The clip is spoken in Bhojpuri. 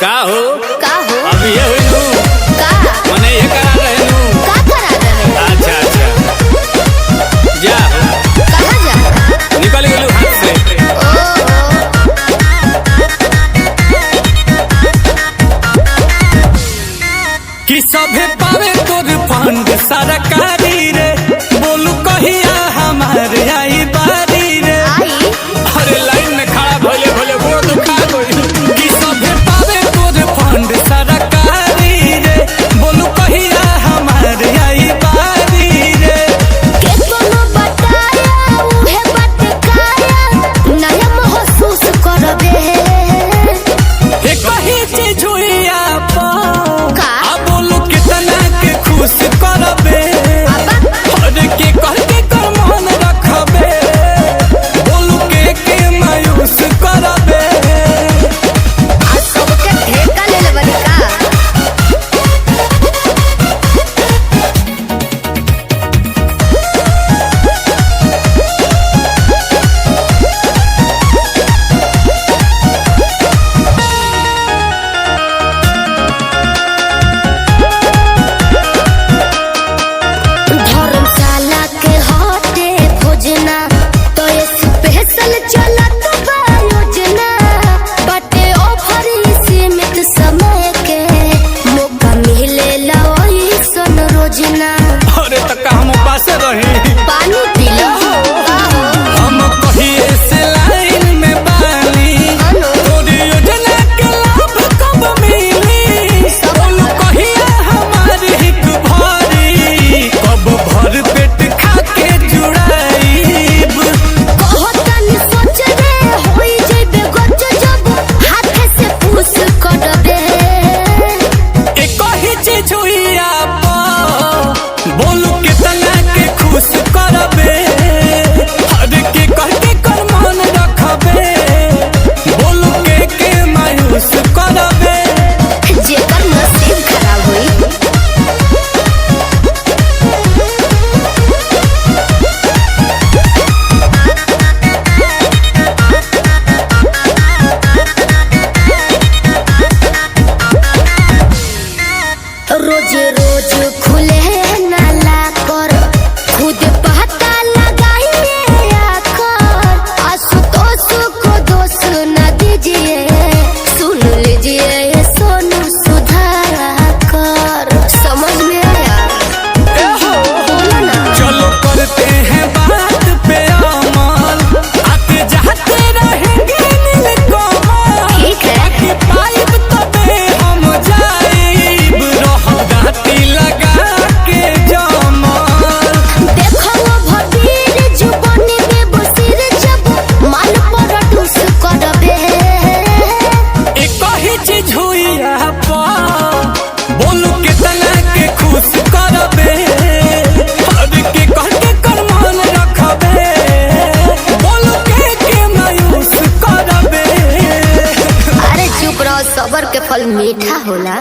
का हो अब ये हुई नू मने ये करा रहे नू अच्छा अच्छा जा कहाँ जा निकल गेलू हाथ से कि सभे पावे तोर फंड सरकारी रे बोलू कहिया हमारे आई बारी रे अरे लाइन में खड़ा भोले भोले गोड़ दुखा गई कि सभे पावे तोर फंड सरकारी रे बोलू कहिया हमारे आई बारी रे के कोनो बताया उहे बटकाया नया महसूस करबे हे कही चीज हुइया पा का बोलू कितना के खुश करबे अरे के कह के कर मन रखबे बोलू के मायूस करबे आज सबके ठेका ले लेबनी का धर्मशाला के हटे भोजना तो ये स्पेशल चलत बा योजना बटे ऑफर सीमित समय के मौका मिलेला ओइसन रोजना अरे तक हम पास रही पानी पी लो हम कहिए से लाइन में बानी तोरी योजना के लाभ कब मिली बोलू कहिया हमारी हिक भरी कब भर पेट खा के जुड़ाईब कहो तनी सोच रे होई जइबे गज जब हाथ से पूछ करबे एक ही चीज हुइया पा बोलू कितना के खुश करबे हर के कह के कर मन रखबे बोलू के मायूस करबे जेकर नसीब खराब हुई रोज रोज खुले नाला कर खुद पता लगाइए आकर आशुतोष को दोष न दीजिए सुन लीजिए ये सोनू सुधाकर समझ में आया बोलो ना चलो करते हैं बात पे अमल आते जाते रहेंगे नीलकमल ठीक है कि पाइप तबे हम जाइब रह गाती लगा के जमल देखो वो भतीर जुबान में बसिर जब मन पर टूस करबे एक ही चीज हुइया पा बोलू कितना के खुश करबे हर के कह के कर मन रखबे बोलू के मायूस करबे अरे चुप रहो, सबर के फल मीठा होला।